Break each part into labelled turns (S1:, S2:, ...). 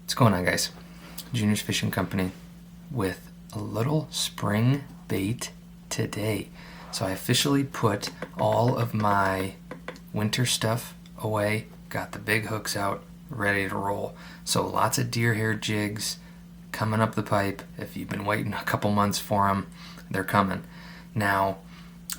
S1: What's going on, guys? Junior's Fishing Company with a little spring bait today. So I officially put all of my winter stuff away, got the big hooks out, ready to roll. So lots of deer hair jigs coming up the pipe. If you've been waiting a couple months for them, they're coming. Now,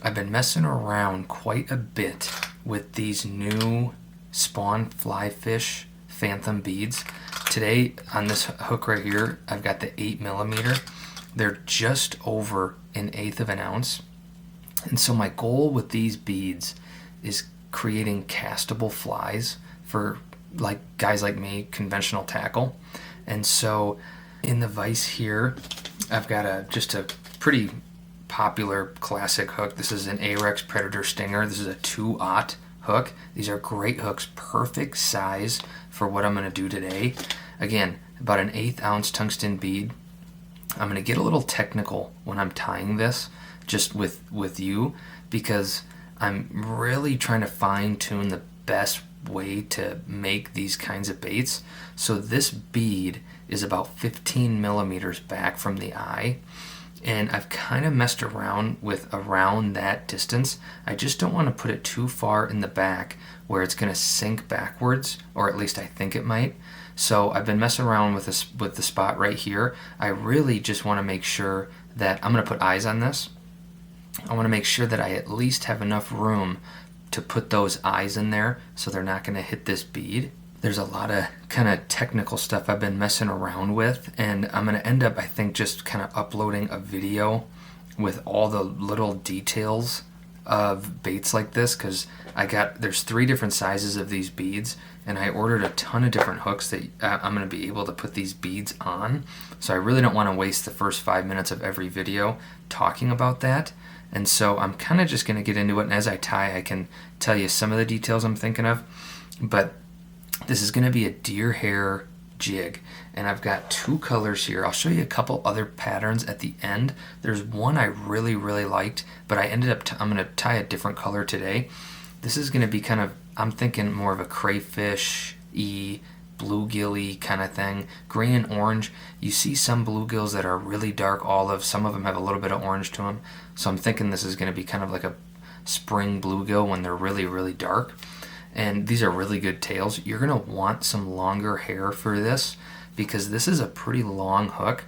S1: I've been messing around quite a bit with these new spawn fly fish Fathom beads. Today on this hook right here, I've got the 8mm. They're just over 1/8 of an ounce. And so my goal with these beads is creating castable flies for guys like me, conventional tackle. And so in the vise here, I've got just a pretty popular classic hook. This is an Ahrex Predator Stinger. This is a 2/0 hook. These are great hooks, perfect size for what I'm going to do today. Again, about 1/8 ounce tungsten bead. I'm going to get a little technical when I'm tying this, just with you, because I'm really trying to fine tune the best way to make these kinds of baits. So this bead is about 15mm back from the eye, and I've kind of messed around with around that distance. I just don't want to put it too far in the back where it's going to sink backwards, or at least I think it might. So I've been messing around with the spot right here. I really just want to make sure that I'm going to put eyes on this. I want to make sure that I at least have enough room to put those eyes in there so they're not going to hit this bead. There's a lot of kind of technical stuff I've been messing around with, and I'm going to end up, I think, just kind of uploading a video with all the little details of baits like this, because there's 3 different sizes of these beads, and I ordered a ton of different hooks that I'm going to be able to put these beads on. So I really don't want to waste the first 5 minutes of every video talking about that. And so I'm kind of just going to get into it, and as I tie, I can tell you some of the details I'm thinking of. But this is going to be a deer hair jig, and I've got 2 colors here. I'll show you a couple other patterns at the end. There's one I really liked, but I'm going to tie a different color today. This is going to be kind of, I'm thinking more of a crayfish-y, bluegill-y kind of thing. Green and orange. You see some bluegills that are really dark olive. Some of them have a little bit of orange to them. So I'm thinking this is going to be kind of like a spring bluegill when they're really dark. And these are really good tails. You're going to want some longer hair for this, because this is a pretty long hook,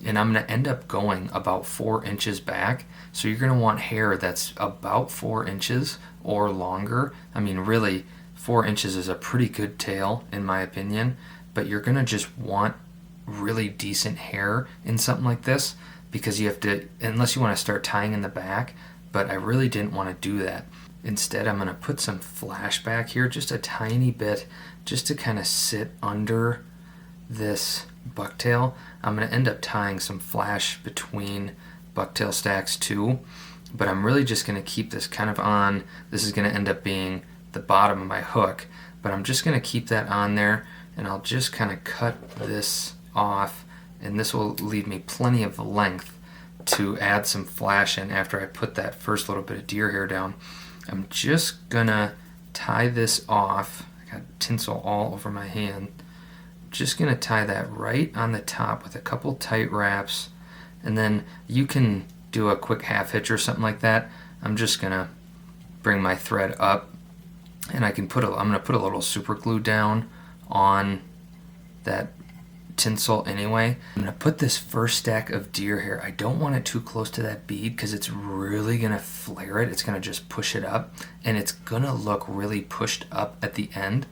S1: and I'm going to end up going about 4 inches back. So you're going to want hair that's about 4 inches or longer. I mean, really, 4 inches is a pretty good tail in my opinion, but you're going to just want really decent hair in something like this, because you have to, unless you want to start tying in the back, but I really didn't want to do that. Instead, I'm going to put some flashback here, just a tiny bit, just to kind of sit under this bucktail. I'm going to end up tying some flash between bucktail stacks too, but I'm really just going to keep this kind of on. This is going to end up being the bottom of my hook, but I'm just going to keep that on there, and I'll just kind of cut this off, and this will leave me plenty of length to add some flash in after I put that first little bit of deer hair down. I'm just gonna tie this off. I got tinsel all over my hand. Just gonna tie that right on the top with a couple tight wraps, and then you can do a quick half hitch or something like that. I'm just gonna bring my thread up, and I'm gonna put a little super glue down on that tinsel anyway. I'm going to put this first stack of deer hair. I don't want it too close to that bead, because it's really going to flare it. It's going to just push it up, and it's going to look really pushed up at the end.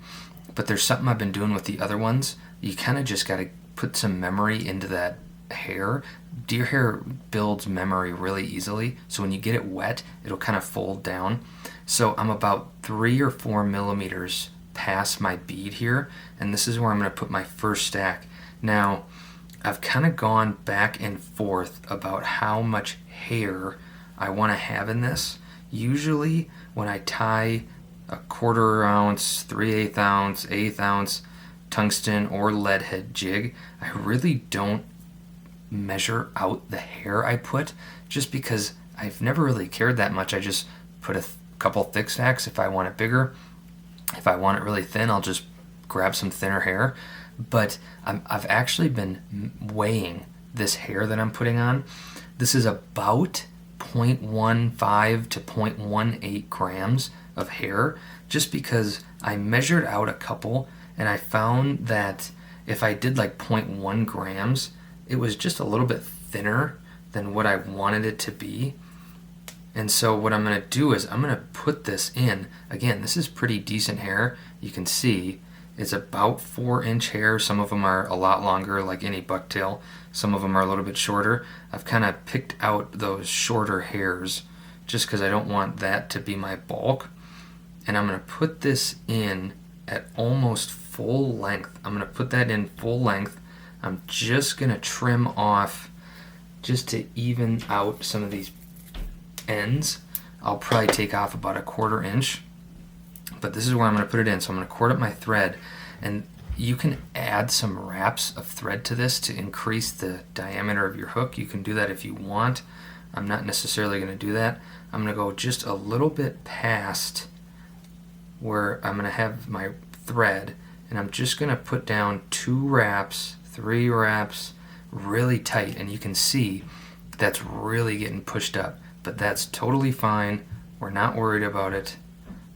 S1: But there's something I've been doing with the other ones. You kind of just got to put some memory into that hair. Deer hair builds memory really easily, so when you get it wet, it'll kind of fold down. So I'm about 3 or 4 millimeters past my bead here, and this is where I'm going to put my first stack. Now, I've kind of gone back and forth about how much hair I want to have in this. Usually, when I tie a 1/4 ounce, 3/8 ounce, 1/8 ounce tungsten or lead head jig, I really don't measure out the hair I put, just because I've never really cared that much. I just put a couple thick stacks if I want it bigger. If I want it really thin, I'll just grab some thinner hair. but I've actually been weighing this hair that I'm putting on. This is about 0.15 to 0.18 grams of hair, just because I measured out a couple and I found that if I did like 0.1 grams, it was just a little bit thinner than what I wanted it to be. And so what I'm going to do is I'm going to put this in. Again, this is pretty decent hair. You can see it's about 4-inch hair. Some of them are a lot longer, like any bucktail. Some of them are a little bit shorter. I've kind of picked out those shorter hairs just because I don't want that to be my bulk. And I'm going to put this in at almost full length. I'm going to put that in full length. I'm just going to trim off just to even out some of these ends. I'll probably take off about a 1/4 inch, but this is where I'm going to put it in. So I'm going to cord up my thread, and you can add some wraps of thread to this to increase the diameter of your hook. You can do that if you want. I'm not necessarily going to do that. I'm going to go just a little bit past where I'm going to have my thread, and I'm just going to put down 2 wraps, 3 wraps really tight, and you can see that's really getting pushed up, but that's totally fine. We're not worried about it.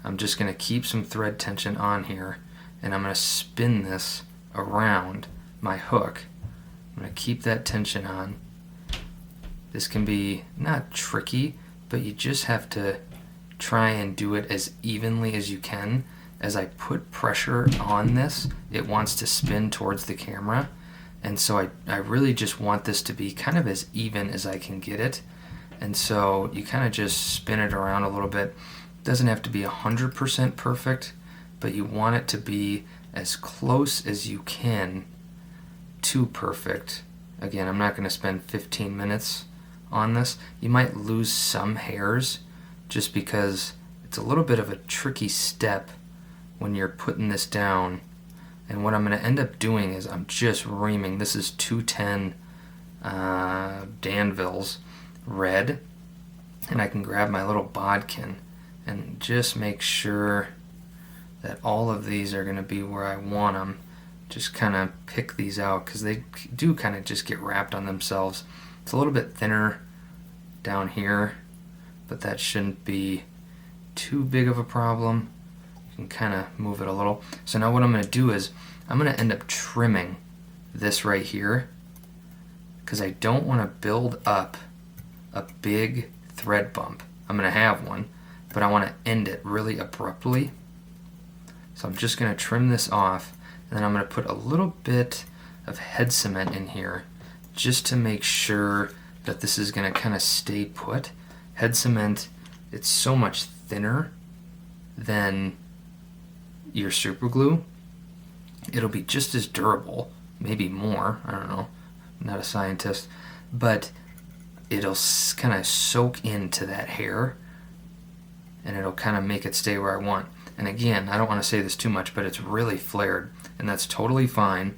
S1: I'm just going to keep some thread tension on here, and I'm going to spin this around my hook. I'm going to keep that tension on. This can be not tricky, but you just have to try and do it as evenly as you can. As I put pressure on this, it wants to spin towards the camera, and so I really just want this to be kind of as even as I can get it. And so you kind of just spin it around a little bit. It doesn't have to be 100% perfect, but you want it to be as close as you can to perfect. Again, I'm not going to spend 15 minutes on this. You might lose some hairs just because it's a little bit of a tricky step when you're putting this down. And what I'm going to end up doing is I'm just reaming. This is 210 Danvilles red, and I can grab my little bodkin and just make sure that all of these are going to be where I want them. Just kind of pick these out because they do kind of just get wrapped on themselves. It's a little bit thinner down here, but that shouldn't be too big of a problem. You can kind of move it a little. So now what I'm going to do is I'm going to end up trimming this right here because I don't want to build up a big thread bump. I'm going to have one, but I want to end it really abruptly. So I'm just going to trim this off, and then I'm going to put a little bit of head cement in here just to make sure that this is going to kind of stay put. Head cement, it's so much thinner than your super glue. It'll be just as durable, maybe more, I don't know, I'm not a scientist, but it'll kind of soak into that hair, and it'll kind of make it stay where I want. And again, I don't want to say this too much, but it's really flared, and that's totally fine.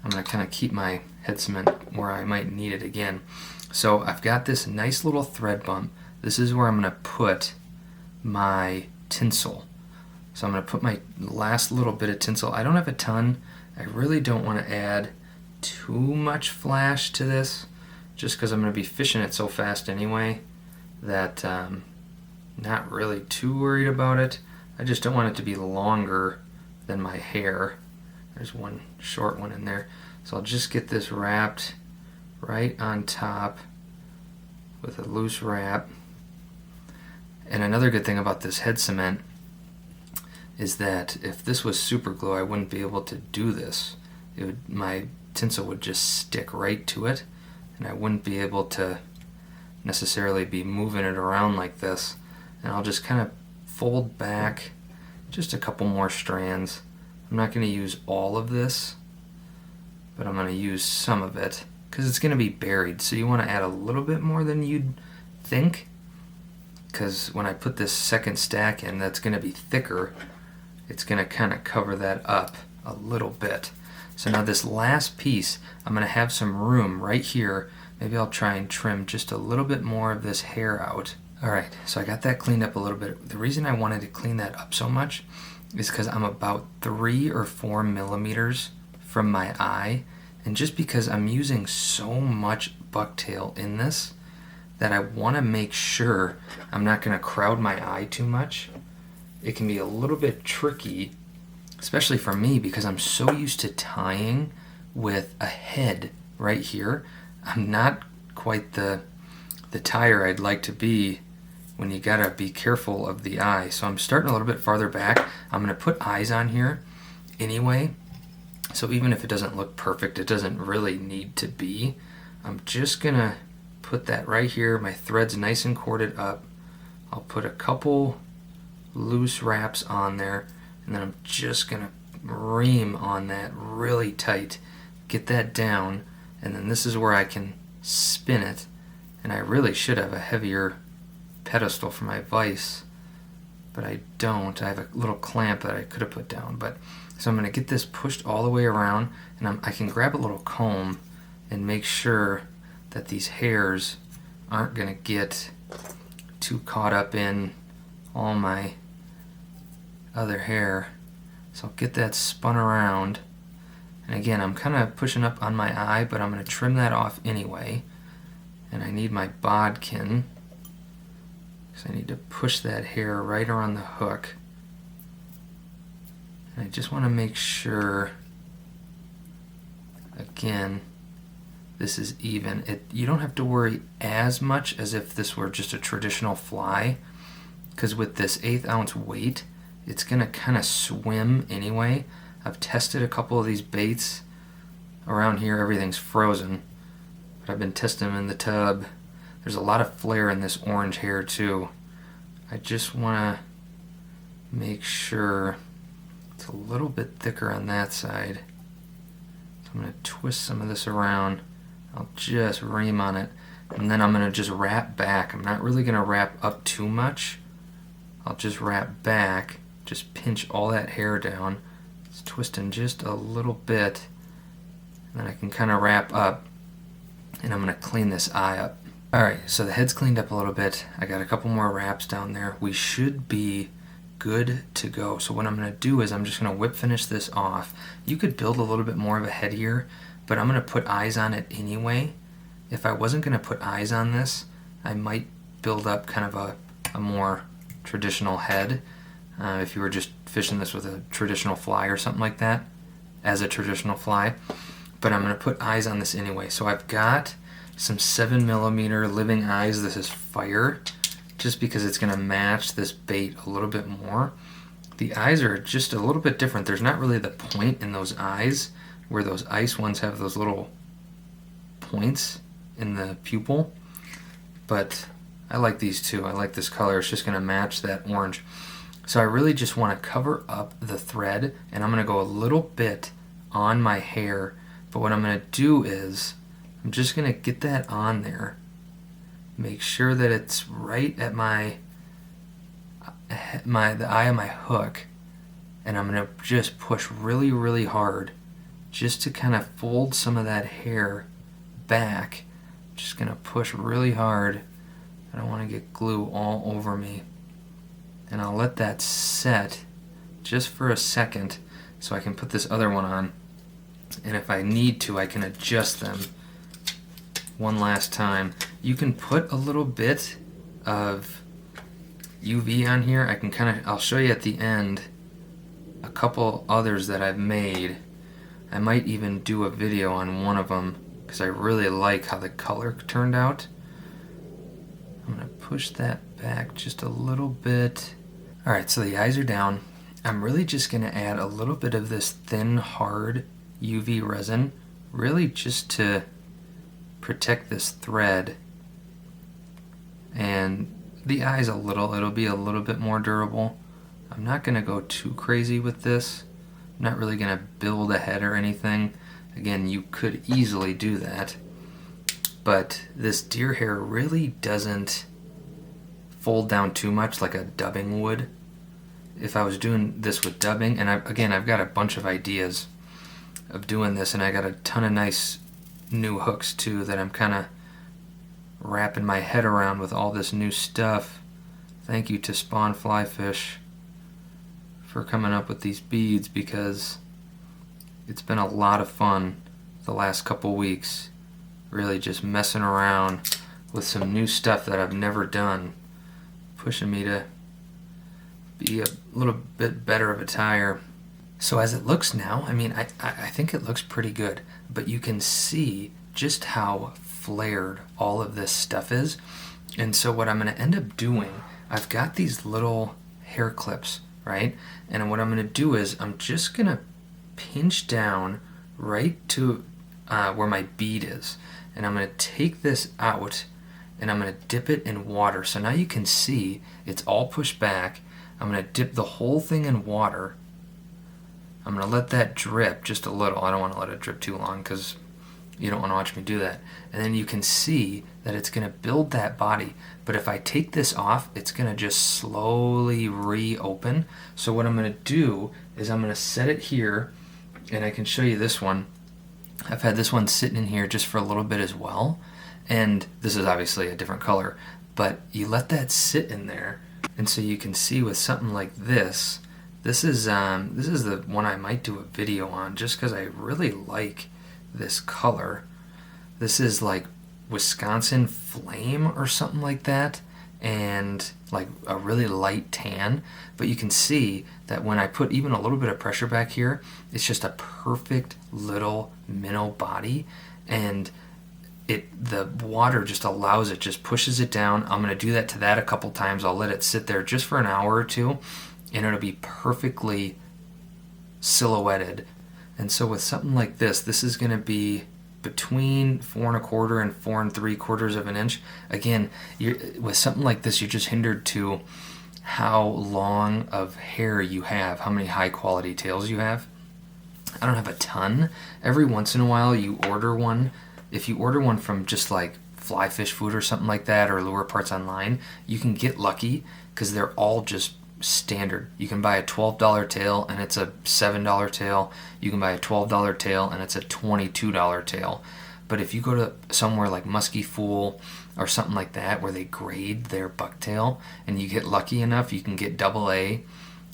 S1: I'm going to kind of keep my head cement where I might need it again. So I've got this nice little thread bump. This is where I'm going to put my tinsel. So I'm going to put my last little bit of tinsel. I don't have a ton. I really don't want to add too much flash to this, just because I'm going to be fishing it so fast anyway that not really too worried about it. I just don't want it to be longer than my hair. There's one short one in there. So I'll just get this wrapped right on top with a loose wrap. And another good thing about this head cement is that if this was super glue, I wouldn't be able to do this. My tinsel would just stick right to it, and I wouldn't be able to necessarily be moving it around like this. And I'll just kind of fold back just a couple more strands. I'm not going to use all of this, but I'm going to use some of it because it's going to be buried. So you want to add a little bit more than you'd think, because when I put this second stack in, that's going to be thicker. It's going to kind of cover that up a little bit. So now this last piece, I'm going to have some room right here. Maybe I'll try and trim just a little bit more of this hair out. Alright, so I got that cleaned up a little bit. The reason I wanted to clean that up so much is because I'm about 3 or 4 millimeters from my eye, and just because I'm using so much bucktail in this, that I want to make sure I'm not going to crowd my eye too much. It can be a little bit tricky, especially for me, because I'm so used to tying with a head right here. I'm not quite the tyer I'd like to be when you gotta be careful of the eye. So I'm starting a little bit farther back. I'm gonna put eyes on here anyway. So even if it doesn't look perfect, it doesn't really need to be. I'm just gonna put that right here. My thread's nice and corded up. I'll put a couple loose wraps on there, and then I'm just gonna ream on that really tight, get that down, and then this is where I can spin it. And I really should have a heavier pedestal for my vise, but I don't. I have a little clamp that I could have put down. But so I'm going to get this pushed all the way around, and I can grab a little comb and make sure that these hairs aren't going to get too caught up in all my other hair. So I'll get that spun around. And again, I'm kind of pushing up on my eye, but I'm going to trim that off anyway. And I need my bodkin, because I need to push that hair right around the hook. And I just want to make sure, again, this is even. You don't have to worry as much as if this were just a traditional fly, because with this 1/8 ounce weight, it's going to kind of swim anyway. I've tested a couple of these baits. Around here, everything's frozen. But I've been testing them in the tub. There's a lot of flare in this orange hair too. I just want to make sure it's a little bit thicker on that side. So I'm going to twist some of this around. I'll just ream on it. And then I'm going to just wrap back. I'm not really going to wrap up too much. I'll just wrap back. Just pinch all that hair down. It's twisting just a little bit. And then I can kind of wrap up. And I'm going to clean this eye up. Alright, so the head's cleaned up a little bit. I got a couple more wraps down there. We should be good to go. So what I'm going to do is I'm just going to whip finish this off. You could build a little bit more of a head here, but I'm going to put eyes on it anyway. If I wasn't going to put eyes on this, I might build up kind of a more traditional head. If you were just fishing this with a traditional fly or something like that, as a traditional fly. But I'm going to put eyes on this anyway. So I've got some 7mm living eyes. This is fire, just because it's going to match this bait a little bit more. The eyes are just a little bit different. There's not really the point in those eyes, where those ice ones have those little points in the pupil. But I like these too. I like this color. It's just going to match that orange. So I really just want to cover up the thread, and I'm going to go a little bit on my hair. But what I'm going to do is I'm just going to get that on there. Make sure that it's right at the eye of my hook. And I'm going to just push really, really hard just to kind of fold some of that hair back. Just going to push really hard. I don't want to get glue all over me. And I'll let that set just for a second so I can put this other one on. And if I need to, I can adjust them one last time. You can put a little bit of UV on here. I'll show you at the end a couple others that I've made. I might even do a video on one of them because I really like how the color turned out. I'm going to push that back just a little bit. Alright, so the eyes are down. I'm really just going to add a little bit of this thin, hard UV resin, really just to protect this thread. And the eyes it'll be a little bit more durable. I'm not going to go too crazy with this. I'm not really going to build a head or anything. Again, you could easily do that. But this deer hair really doesn't fold down too much like a dubbing would. If I was doing this with dubbing, and I've got a bunch of ideas of doing this, and I got a ton of nice new hooks too that I'm kind of wrapping my head around with all this new stuff. Thank you to Spawn Fly Fish for coming up with these beads, because It's been a lot of fun the last couple weeks, really just messing around with some new stuff that I've never done, pushing me to be a little bit better of a tire. So as it looks now, I mean, I think it looks pretty good, but you can see just how flared all of this stuff is. And so what I'm going to end up doing, I've got these little hair clips, right? And what I'm going to do is I'm just going to pinch down right to where my bead is. And I'm going to take this out and I'm going to dip it in water. So now you can see it's all pushed back. I'm going to dip the whole thing in water. I'm going to let that drip just a little. I don't want to let it drip too long because you don't want to watch me do that. And then you can see that it's going to build that body. But if I take this off, it's going to just slowly reopen. So what I'm going to do is I'm going to set it here, and I can show you this one. I've had this one sitting in here just for a little bit as well. And this is obviously a different color. But you let that sit in there. And so you can see with something like this, this is the one I might do a video on just because I really like this color. This is like Wisconsin Flame or something like that, and like a really light tan. But you can see that when I put even a little bit of pressure back here, it's just a perfect little minnow body, and the water just allows it, just pushes it down. I'm going to do that to that a couple times. I'll let it sit there just for an hour or two, and it'll be perfectly silhouetted. And so with something like this is going to be between 4 1/4 and 4 3/4 of an inch. Again, with something like this, you're just hindered to how long of hair you have, how many high quality tails you have. I don't have a ton. Every once in a while you order one. If you order one from just like Fly Fish Food or something like that, or Lure Parts Online, you can get lucky because they're all just standard. You can buy a $12 tail and it's a $7 tail. You can buy a $12 tail and it's a $22 tail. But if you go to somewhere like Musky Fool or something like that where they grade their bucktail and you get lucky enough, you can get AA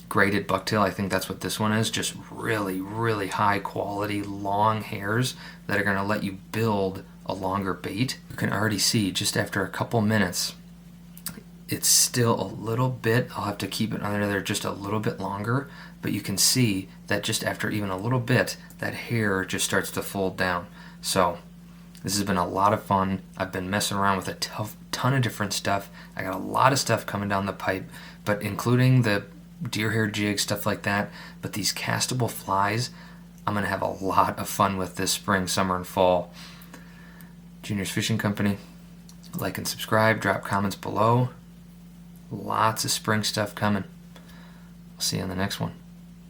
S1: graded bucktail. I think that's what this one is. Just really, really high quality long hairs that are going to let you build a longer bait. You can already see just after a couple minutes it's still a little bit, I'll have to keep it under there just a little bit longer, but you can see that just after even a little bit, that hair just starts to fold down. So this has been a lot of fun. I've been messing around with a ton of different stuff. I got a lot of stuff coming down the pipe, but including the deer hair jig, stuff like that. But these castable flies, I'm going to have a lot of fun with this spring, summer, and fall. Junior's Fishing Company. Like and subscribe, drop comments below. Lots of spring stuff coming. We'll see you on the next one.